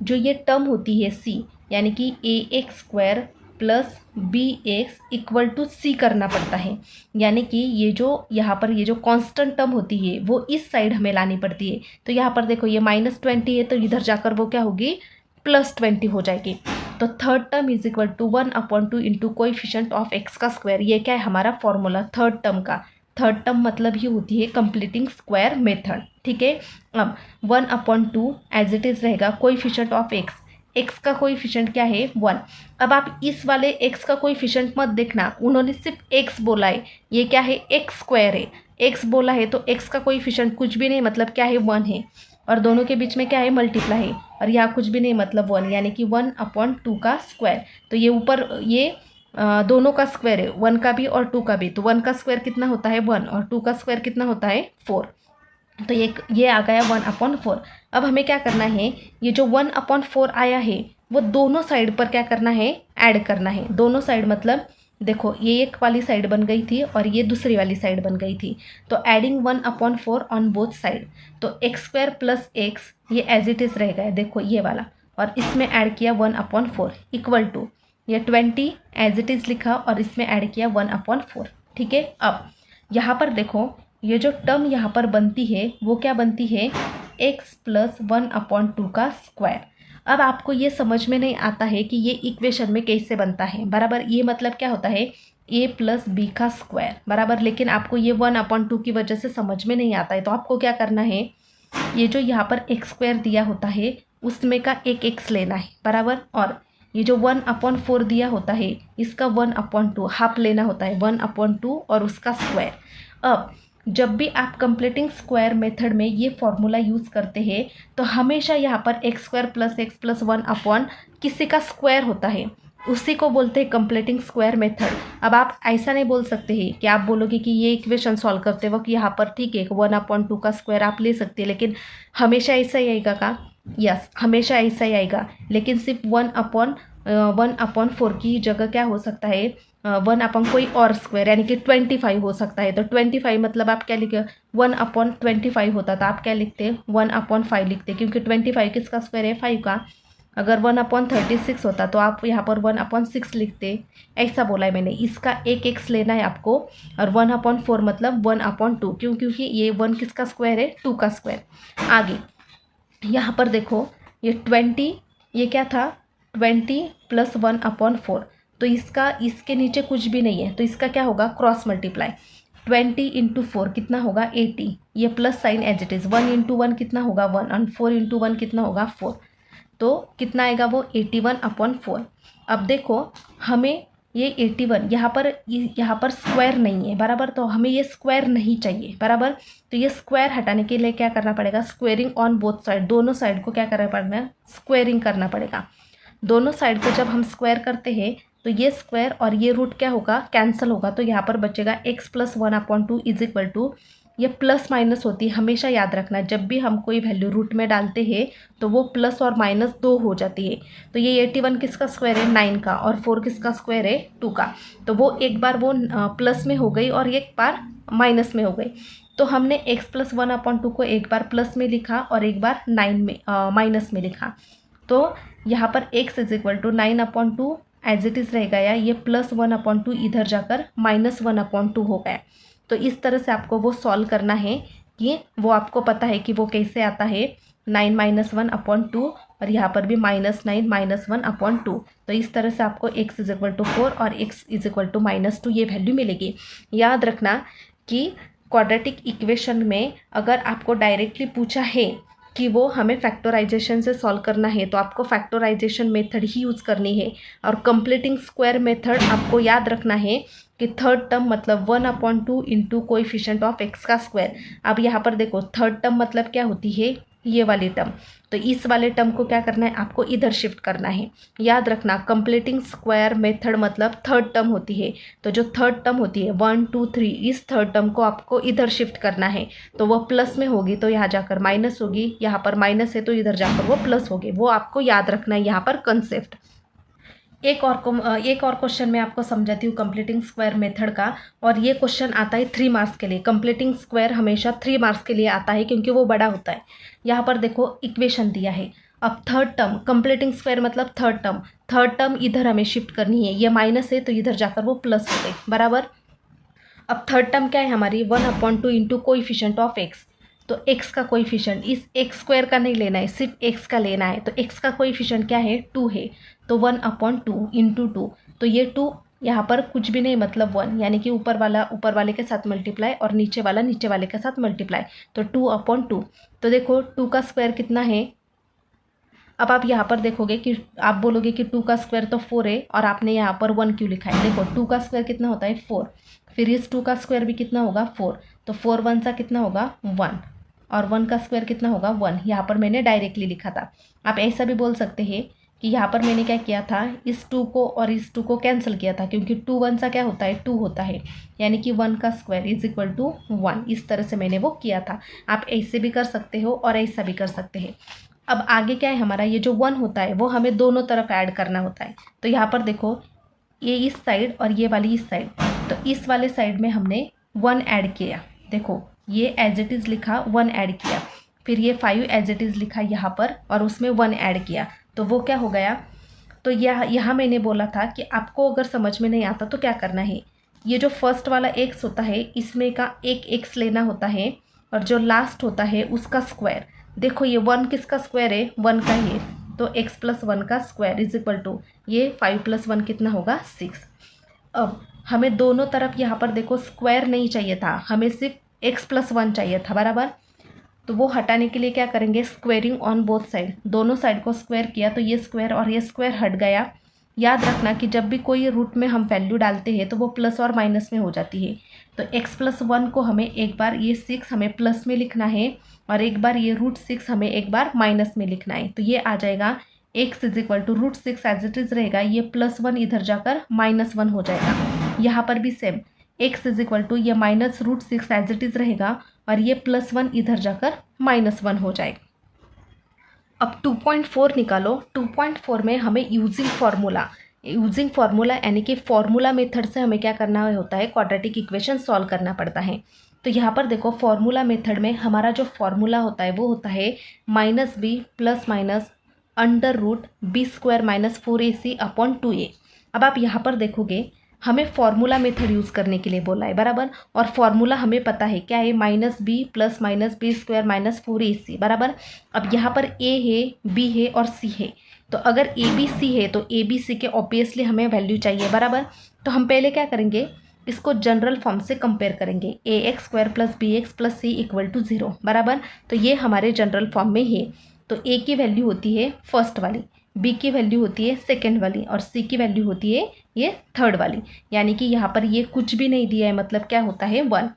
जो ये टर्म होती है c यानी कि ax² plus bx equal to c करना पड़ता है। यानी कि ये जो यहाँ पर ये जो कांस्टेंट टर्म होती है वो इस साइड हमें लानी पड़ती है। तो यहाँ पर देखो ये -20 है तो इधर जाकर वो क्या होगी, +20 हो जाएगी। तो third term is equal to 1/2 into coefficient of x का स्क्वायर। ये क्या है हमारा फॉर्मूला थर्ड टर्म का। थर्ड टर्म मतलब ही होती है कंप्लीटिंग स्क्वायर मेथड, ठीक है। अब 1/2 एज इट इज़ रहेगा कोएफिशिएंट ऑफ x का कोएफिशिएंट क्या है 1। अब आप इस वाले x का कोएफिशिएंट मत देखना, उन्होंने सिर्फ x बोला है, ये क्या है x² है। x बोला है तो x का कोएफिशिएंट कुछ भी नहीं, मतलब क्या है 1 है, और दोनों के बीच में क्या है मल्टीप्लाई है, और यहाँ कुछ भी नहीं मतलब 1, यानी कि 1/2 का स्क्वायर। तो ये ऊपर ये दोनों का स्क्वायर है, 1 का भी और 2 का भी। तो 1 का स्क्वायर कितना होता है 1, और 2 का स्क्वायर कितना होता है 4। तो ये आ गया 1/4। अब हमें क्या करना है, ये जो 1/4 आया है वो दोनों साइड पर क्या करना है, ऐड करना है। दोनों साइड मतलब देखो ये एक वाली साइड बन गई थी और ये दूसरी वाली साइड बन गई थी। तो एडिंग 1/4 ऑन बोथ साइड। तो x² प्लस एक्स ये एज इट इज़ रहेगा, देखो ये वाला, और इसमें ऐड किया 1/4 इक्वल टू ये 20 एज इट इज़ लिखा और इसमें ऐड किया 1/4, ठीक है। अब यहाँ पर देखो ये जो टर्म यहाँ पर बनती है वो क्या बनती है, x प्लस 1/2 का स्क्वायर। अब आपको ये समझ में नहीं आता है कि ये इक्वेशन में कैसे बनता है बराबर। ये मतलब क्या होता है a प्लस बी का स्क्वायर बराबर, लेकिन आपको ये 1/2 की वजह से समझ में नहीं आता है। तो आपको क्या करना है, ये जो यहाँ पर x² दिया होता है उसमें का एक x लेना है बराबर, और ये जो 1/4 दिया होता है इसका 1/2 हाफ लेना होता है, 1/2 और उसका स्क्वायर। अब जब भी आप कंप्लीटिंग स्क्वायर मेथड में ये फॉर्मूला यूज़ करते हैं तो हमेशा यहाँ पर x square plus x plus one upon किसी का स्क्वायर होता है, उसी को बोलते हैं कंप्लीटिंग स्क्वायर मेथड। अब आप ऐसा नहीं बोल सकते हैं कि आप बोलोगे कि ये इक्वेशन सॉल्व करते वक्त यहाँ पर ठीक है 1/2 का स्क्वायर आप ले सकते हैं, लेकिन हमेशा ऐसा ही आएगा का? यस, हमेशा ऐसा ही आएगा, लेकिन सिर्फ 1/4 की जगह क्या हो सकता है, 1 कोई और स्क्वायर यानी कि 25 हो सकता है। तो 25 मतलब आप क्या लिखे, 1/25 होता था, आप क्या लिखते 1/5 लिखते, क्योंकि 25 किसका स्क्वायर है 5 का। अगर 1/36 होता तो आप यहाँ पर 1/6 लिखते। ऐसा बोला है मैंने, इसका एक एक्स लेना है आपको, और 1/4 मतलब 1/2, क्योंकि ये 1 किसका स्क्वायर है 2 का स्क्वायर। आगे यहाँ पर देखो ये 20, ये क्या था 20 + 1/4, तो इसके नीचे कुछ भी नहीं है, तो इसका क्या होगा क्रॉस मल्टीप्लाई। 20 × 4 कितना होगा 80, ये plus sign as it is, 1 × 1 कितना होगा 1, और 4 × 1 कितना होगा 4, तो कितना आएगा वो 81/4। अब देखो हमें ये 81 यहाँ पर स्क्वायर नहीं है बराबर, तो हमें ये स्क्वायर नहीं चाहिए बराबर। तो ये स्क्वायर हटाने के लिए क्या करना पड़ेगा, स्क्वेयरिंग ऑन बोथ साइड, दोनों साइड को क्या करना पड़ेगा, स्क्वेयरिंग करना पड़ेगा। दोनों साइड को जब हम स्क्वायर करते हैं तो ये स्क्वायर और ये रूट क्या होगा कैंसिल होगा, तो यहाँ पर बचेगा x + 1/2 = ये प्लस माइनस होती है, हमेशा याद रखना जब भी हम कोई वैल्यू रूट में डालते हैं तो वो प्लस और माइनस 2 हो जाती है। तो ये 81 किसका स्क्वायर है 9 का, और 4 किसका स्क्वायर है 2 का, तो वो एक बार वो प्लस में हो गई और एक बार माइनस में हो गई। तो हमने x + 1/2 को एक बार प्लस में लिखा और एक बार माइनस में लिखा। तो यहाँ पर x = 9/2 एज इट इज़ रहेगा, या ये + 1/2 इधर जाकर -1/2 हो गया। तो इस तरह से आपको वो सॉल्व करना है कि वो आपको पता है कि वो कैसे आता है 9 - 1/2, और यहाँ पर भी -9 - 1/2। तो इस तरह से आपको x = 4 और x = -2 ये वैल्यू मिलेगी। याद रखना कि क्वाड्रेटिक इक्वेशन में अगर आपको डायरेक्टली पूछा है कि वो हमें फैक्टराइजेशन से सॉल्व करना है तो आपको फैक्टराइजेशन मेथड ही यूज़ करनी है, और कंप्लीटिंग स्क्वायर मेथड आपको याद रखना है कि थर्ड टर्म मतलब 1/2 × कोएफिशिएंट ऑफ x का स्क्वायर। अब यहाँ पर देखो थर्ड टर्म मतलब क्या होती है ये वाली टर्म, तो इस वाले टर्म को क्या करना है आपको इधर शिफ्ट करना है। याद रखना कंप्लीटिंग स्क्वायर मेथड मतलब थर्ड टर्म होती है, तो जो थर्ड टर्म होती है 1 2 3 इस थर्ड टर्म को आपको इधर शिफ्ट करना है। तो वो प्लस में होगी तो यहाँ जाकर माइनस होगी, यहाँ पर माइनस है तो इधर जाकर वो प्लस होगी, वो आपको याद रखना है यहाँ पर कंसेप्ट। एक और क्वेश्चन मैं आपको समझाती हूँ कंप्लीटिंग स्क्वायर मेथड का, और ये क्वेश्चन आता है 3 मार्क्स के लिए। कंप्लीटिंग स्क्वायर हमेशा 3 मार्क्स के लिए आता है क्योंकि वो बड़ा होता है। यहाँ पर देखो इक्वेशन दिया है, अब थर्ड टर्म कंप्लीटिंग स्क्वायर मतलब थर्ड टर्म इधर हमें शिफ्ट करनी है, ये माइनस है तो इधर जाकर वो प्लस हो गई बराबर। अब थर्ड टर्म क्या है हमारी 1/2 × कोएफिशिएंट ऑफ x, तो x का कोएफिशिएंट इस x² का नहीं लेना है, सिर्फ x का लेना है। तो x का कोएफिशिएंट क्या है 2 है, तो 1/2 × 2, तो ये 2 यहाँ पर कुछ भी नहीं मतलब 1, यानी कि ऊपर वाले के साथ मल्टीप्लाई और नीचे वाले के साथ मल्टीप्लाई, तो 2/2। तो देखो 2 का स्क्वायर कितना है, अब आप यहाँ पर देखोगे कि आप बोलोगे कि 2 का स्क्वायर तो 4 है, और आपने यहाँ पर 1 क्यों लिखा है। देखो 2 का स्क्वायर कितना होता है 4, फिर इस 2 का स्क्वायर भी कितना होगा 4, तो 4 1 सा कितना होगा 1, और 1 का स्क्वायर कितना होगा 1। यहाँ पर मैंने डायरेक्टली लिखा था। आप ऐसा भी बोल सकते हैं कि यहाँ पर मैंने क्या किया था, इस 2 को और इस 2 को कैंसिल किया था, क्योंकि 2 1 सा क्या होता है 2 होता है, यानी कि 1 का स्क्वायर = 1। इस तरह से मैंने वो किया था। आप ऐसे भी कर सकते हो और ऐसा भी कर सकते हैं। अब आगे क्या है हमारा, ये जो 1 होता है वो हमें दोनों तरफ ऐड करना होता है। तो यहाँ पर देखो ये इस साइड और ये वाली इस साइड, तो इस वाले साइड में हमने 1 ऐड किया, देखो ये एज इट इज़ लिखा 1 ऐड किया, फिर ये 5 एज इट इज़ लिखा यहाँ पर और उसमें 1 ऐड किया, तो वो क्या हो गया। तो यहाँ मैंने बोला था कि आपको अगर समझ में नहीं आता तो क्या करना है, ये जो फर्स्ट वाला x होता है इसमें का एक x लेना होता है, और जो लास्ट होता है उसका स्क्वायर। देखो ये 1 किसका स्क्वायर है 1 का ही, तो x + 1 का स्क्वायर = ये 5 + 1 कितना होगा 6। अब हमें दोनों तरफ यहाँ पर देखो स्क्वायर नहीं चाहिए था, हमें सिर्फ x + 1 चाहिए था बराबर। तो वो हटाने के लिए क्या करेंगे, स्क्वेयरिंग ऑन बोथ साइड, दोनों साइड को स्क्वायर किया तो ये स्क्वायर और ये स्क्वायर हट गया, याद रखना कि जब भी कोई रूट में हम वैल्यू डालते हैं तो वो प्लस और माइनस में हो जाती है। तो x+1 को हमें एक बार ये 6 हमें प्लस में लिखना है और एक बार ये √6 हमें एक बार माइनस में लिखना है। तो ये आ जाएगा x = √6 एज इट इज़ रहेगा, ये +1 इधर जाकर -1 हो जाएगा। यहाँ पर भी सेम x = ये -√6 एज इट इज़ रहेगा और ये +1 इधर जाकर -1 हो जाएगा। अब 2.4 निकालो। 2.4 में हमें यूजिंग फार्मूला यानी कि फार्मूला मेथड से हमें क्या करना होता है, क्वाड्रेटिक इक्वेशन सॉल्व करना पड़ता है। तो यहाँ पर देखो फार्मूला मेथड में हमारा जो फार्मूला होता है वो होता है -b ± √b² - 4ac/2a। अब आप यहाँ पर देखोगे हमें फार्मूला मेथड यूज़ करने के लिए बोला है, बराबर। और फार्मूला हमें पता है क्या है, -b ± b² - 4ac, बराबर। अब यहाँ पर a है, b है और c है। तो अगर a b c है तो a b c के ऑब्वियसली हमें वैल्यू चाहिए, बराबर। तो हम पहले क्या करेंगे, इसको जनरल फॉर्म से कंपेयर करेंगे, ax² + bx + c = 0, बराबर। तो ये हमारे जनरल फॉर्म में है। तो a की वैल्यू होती है फर्स्ट वाली, b की वैल्यू होती है सेकेंड वाली और c की वैल्यू होती है ये थर्ड वाली। यानी कि यहाँ पर ये कुछ भी नहीं दिया है, मतलब क्या होता है 1।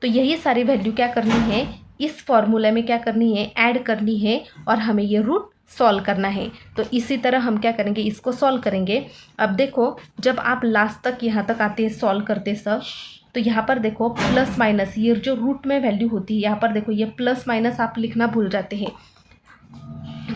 तो यही सारी वैल्यू क्या करनी है, इस फॉर्मूला में क्या करनी है, ऐड करनी है और हमें ये रूट सॉल्व करना है। तो इसी तरह हम क्या करेंगे, इसको सॉल्व करेंगे। अब देखो जब आप लास्ट तक यहाँ तक आते हैं सॉल्व करते सब, तो यहाँ पर देखो प्लस माइनस ये जो रूट में वैल्यू होती है, यहाँ पर देखो ये प्लस माइनस आप लिखना भूल जाते हैं।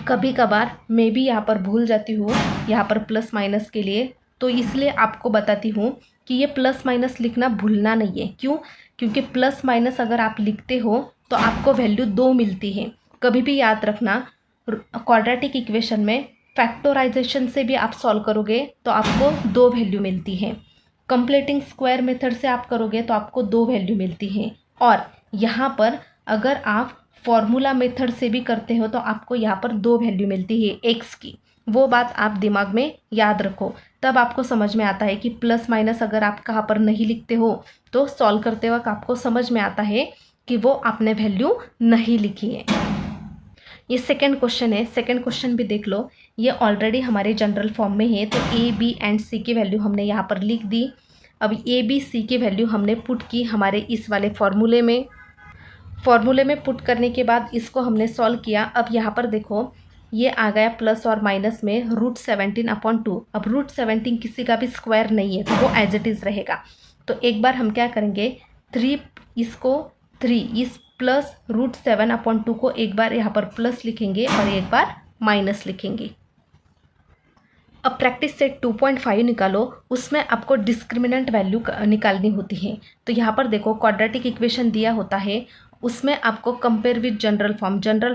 कभी कभार मैं भी यहाँ पर भूल जाती हूँ यहाँ पर प्लस माइनस के लिए, तो इसलिए आपको बताती हूँ कि ये प्लस माइनस लिखना भूलना नहीं है। क्यों? क्योंकि प्लस माइनस अगर आप लिखते हो तो आपको वैल्यू 2 मिलती है। कभी भी याद रखना, क्वाड्रेटिक इक्वेशन में फैक्टराइजेशन से भी आप सॉल्व करोगे तो आपको 2 वैल्यू मिलती है। कंप्लीटिंग स्क्वायर मेथड से आप करोगे तो आपको 2 वैल्यू मिलती है। और यहाँ पर अगर आप फॉर्मूला मेथड से भी करते हो तो आपको यहाँ पर 2 वैल्यू मिलती है x की। वो बात आप दिमाग में याद रखो, तब आपको समझ में आता है कि प्लस माइनस अगर आप कहाँ पर नहीं लिखते हो तो सॉल्व करते वक्त आपको समझ में आता है कि वो आपने वैल्यू नहीं लिखी है। ये सेकंड क्वेश्चन है, सेकंड क्वेश्चन भी देख लो। ये ऑलरेडी हमारे जनरल फॉर्म में है, तो a b एंड c की वैल्यू हमने यहाँ पर लिख दी। अब a b c की वैल्यू हमने पुट की हमारे इस वाले फॉर्मूले में पुट करने के बाद इसको हमने सॉल्व किया। अब यहाँ पर देखो ये आ गया प्लस और माइनस में √17/2। अब √17 किसी का भी स्क्वायर नहीं है तो वो एज इट इज़ रहेगा। तो एक बार हम क्या करेंगे, 3 इस प्लस √7/2 को एक बार यहाँ पर प्लस लिखेंगे और एक बार माइनस लिखेंगे। अब प्रैक्टिस सेट 2.5 निकालो। उसमें आपको डिस्क्रिमिनेंट वैल्यू निकालनी होती है। तो यहाँ पर देखो क्वाड्रेटिक इक्वेशन दिया होता है, उसमें आपको कंपेयर विद जनरल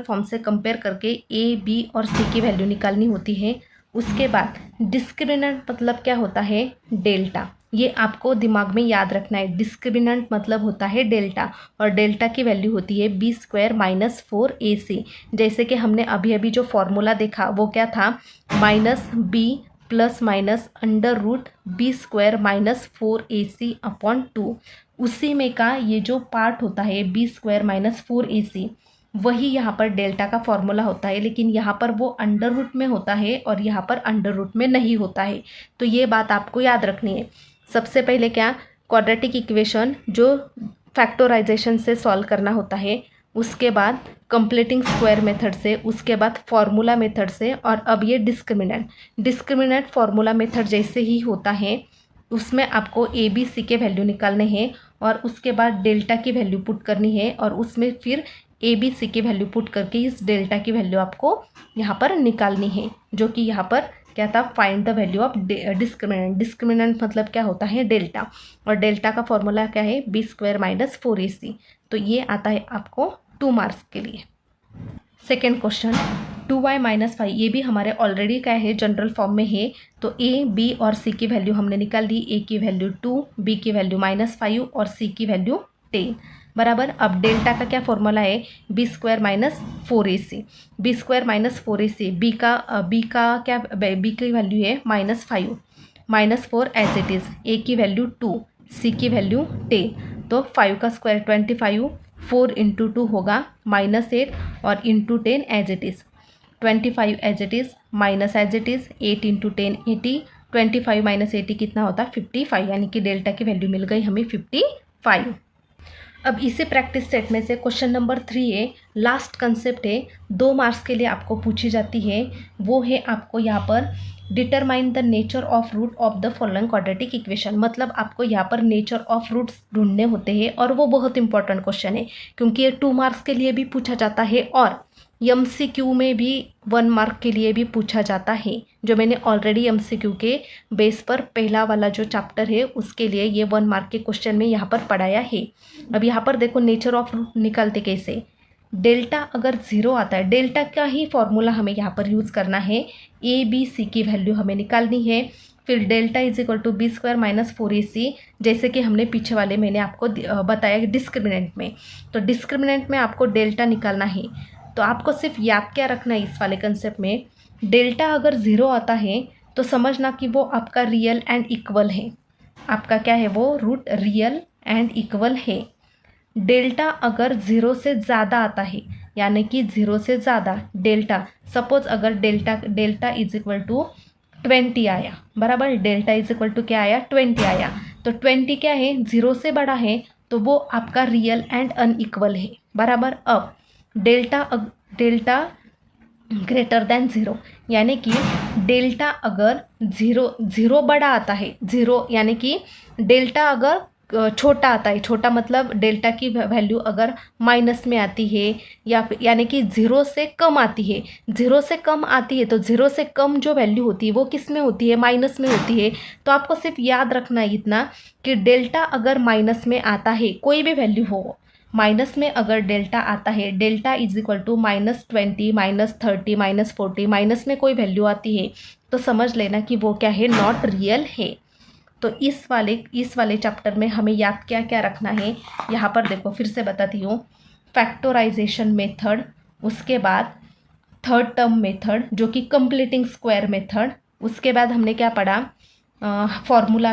फॉर्म से कंपेयर करके a b और c की वैल्यू निकालनी होती है। उसके बाद डिस्क्रिमिनेंट मतलब क्या होता है, डेल्टा। ये आपको दिमाग में याद रखना है, डिस्क्रिमिनेंट मतलब होता है डेल्टा और डेल्टा की वैल्यू होती है b² - 4ac। जैसे कि हमने अभी अभी जो फॉर्मूला देखा वो क्या था, -b ± √b² - 4ac/2। उसी में का ये जो पार्ट होता है b² - 4ac, वही यहाँ पर डेल्टा का फॉर्मूला होता है। लेकिन यहाँ पर वो अंडर रूट में होता है और यहाँ पर अंडर रूट में नहीं होता है। तो ये बात आपको याद रखनी है। सबसे पहले क्या, क्वाड्रेटिक इक्वेशन जो फैक्टराइजेशन से सॉल्व करना होता है, उसके बाद कंप्लीटिंग स्क्वायर मेथड से, उसके बाद फार्मूला मेथड से, और अब ये डिस्क्रिमिनेंट फार्मूला मेथड जैसे ही होता है उसमें आपको a b c के वैल्यू निकालने हैं और उसके बाद डेल्टा की वैल्यू पुट करनी है और उसमें फिर a b c की वैल्यू पुट करके इस डेल्टा की वैल्यू आपको यहाँ पर निकालनी है, जो कि यहाँ पर क्या था, find the value of discriminant मतलब क्या होता है, डेल्टा। और डेल्टा का फॉर्मूला क्या है, b² - 4ac। तो ये आता है आपको 2 मार्क्स के लिए। सेकेंड क्वेश्चन 2y - 5, ये भी हमारे ऑलरेडी क्या है, जनरल फॉर्म में है। तो a b और c की वैल्यू हमने निकाल दी, a की वैल्यू 2, b की वैल्यू -5 और c की वैल्यू 10, बराबर। अब डेल्टा का क्या फॉर्मूला है, b² - 4ac। b² - 4ac, b की वैल्यू है -5 -4 एज इट इज़, a की वैल्यू 2, c की वैल्यू 10। तो 5 का स्क्वायर 25, 4 × 2 होगा -8 और × 10 as it is, 25 as it is, minus as it is 8 × 10 80 25 minus 80 कितना होता है 55, यानी कि डेल्टा की वैल्यू मिल गई हमें 55। अब इसी प्रैक्टिस सेट में से क्वेश्चन नंबर 3 है, लास्ट कंसेप्ट है, 2 मार्क्स के लिए आपको पूछी जाती है। वो है आपको यहाँ पर determine the nature of root of the following quadratic equation. मतलब आपको यहाँ पर नेचर ऑफ रूट्स ढूंढने होते हैं और वो बहुत इंपॉर्टेंट क्वेश्चन है क्योंकि ये 2 मार्क्स के लिए भी पूछा जाता है और MCQ में भी 1 मार्क के लिए भी पूछा जाता है। जो मैंने ऑलरेडी MCQ के बेस पर पहला वाला जो चैप्टर है उसके लिए ये 1 मार्क के क्वेश्चन में यहाँ पर पढ़ाया है। अब यहाँ पर देखो नेचर ऑफ रूट निकालते कैसे। डेल्टा अगर 0 आता है, डेल्टा का ही फॉर्मूला हमें यहाँ पर यूज़ करना है। ABC की वैल्यू हमें निकालनी है। फिर delta is equal to B² minus 4AC, जैसे कि हमने पीछे वाले मैंने आपको बताया डिस्क्रिमिनेंट में। तो डिस्क्रिमिनेंट में आपको डेल्टा निकालना है। तो आपको सिर्फ याद क्या रखना है इस वाले कंसेप्ट में, डेल्टा अगर 0 आता है तो समझना कि वो आपका रियल एंड इक्वल है। आपका क्या है, वो रूट रियल एंड इक्वल है। डेल्टा अगर 0 से ज़्यादा आता है, यानी कि 0 से ज़्यादा डेल्टा, सपोज अगर डेल्टा इज इक्वल टू 20 आया, बराबर, डेल्टा इज इक्वल टू क्या आया 20 आया, तो 20 क्या है 0 से बड़ा है तो वो आपका रियल एंड अनइक्वल है, बराबर। अब डेल्टा ग्रेटर देन 0, यानी कि डेल्टा अगर 0 बड़ा आता है, 0 यानी कि डेल्टा अगर छोटा आता है, छोटा मतलब डेल्टा की वैल्यू अगर माइनस में आती है या यानी कि 0 से कम आती है, 0 से कम आती है तो 0 से कम जो वैल्यू होती है वो किस में होती है, माइनस में होती है। तो आपको सिर्फ याद रखना है इतना कि डेल्टा अगर माइनस में आता है, कोई भी वैल्यू हो, माइनस में अगर डेल्टा आता है, delta is equal to -20 -30 -40, minus में कोई वैल्यू आती है तो समझ लेना कि वो क्या है, नॉट रियल है। तो इस वाले चैप्टर में हमें याद क्या क्या रखना है, यहाँ पर देखो फिर से बताती हूँ। फैक्टराइजेशन मेथड, उसके बाद थर्ड टर्म मेथड जो कि कंप्लीटिंग स्क्वायर मेथड, उसके बाद हमने क्या पढ़ा, फॉर्मूला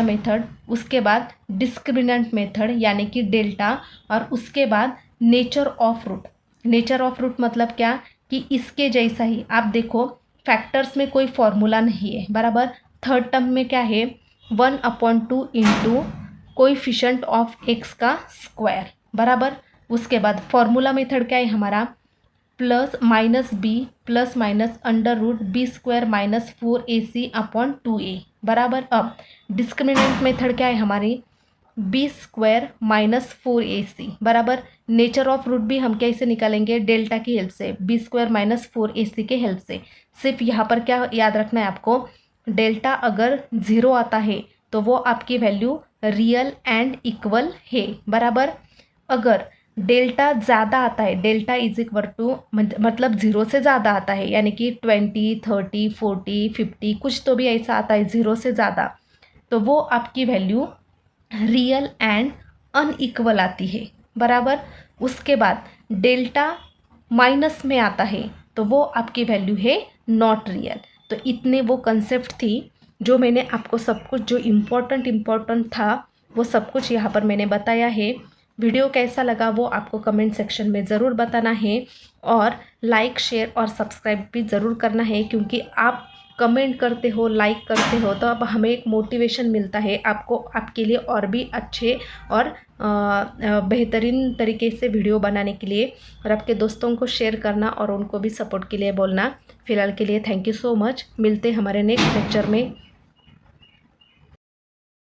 मेथड, उसके बाद डिस्क्रिमिनेंट मेथड यानी कि डेल्टा, और उसके बाद नेचर ऑफ रूट मतलब क्या कि इसके जैसा ही आप देखो फैक्टर्स में कोई फॉर्मूला नहीं है, बराबर। थर्ड टर्म में क्या है 1/2 इंटू कोएफिशिएंट ऑफ x का स्क्वायर, बराबर। उसके बाद फॉर्मूला मेथड क्या है हमारा, +-b plus minus √b² minus 4ac/2a, बराबर। अब डिस्क्रिमिनेंट मेथड क्या है हमारी, b² माइनस 4ac, बराबर। नेचर ऑफ रूट भी हम कैसे निकालेंगे, डेल्टा की हेल्प से, b² माइनस 4ac के हेल्प से। सिर्फ यहाँ पर क्या याद रखना है आपको, डेल्टा अगर 0 आता है तो वो आपकी वैल्यू रियल एंड इक्वल है, बराबर। अगर डेल्टा ज़्यादा आता है, डेल्टा इज इक्वल टू मतलब 0 से ज़्यादा आता है, यानी कि 20 30 40 50 कुछ तो भी ऐसा आता है 0 से ज़्यादा, तो वो आपकी वैल्यू रियल एंड अनइक्वल आती है, बराबर। उसके बाद डेल्टा माइनस में आता है तो वो आपकी वैल्यू है नॉट रियल। तो इतने वो कंसेप्ट थी जो मैंने आपको सब कुछ जो इम्पोर्टेंट था वो सब कुछ यहाँ पर मैंने बताया है। वीडियो कैसा लगा वो आपको कमेंट सेक्शन में ज़रूर बताना है और लाइक शेयर और सब्सक्राइब भी ज़रूर करना है, क्योंकि आप कमेंट करते हो, लाइक करते हो तो अब हमें एक मोटिवेशन मिलता है आपको, आपके लिए और भी अच्छे और बेहतरीन तरीके से वीडियो बनाने के लिए, और आपके दोस्तों को शेयर करना और उनको भी सपोर्ट के लिए बोलना। फ़िलहाल के लिए थैंक यू सो मच। मिलते हैं हमारे नेक्स्ट लेक्चर में।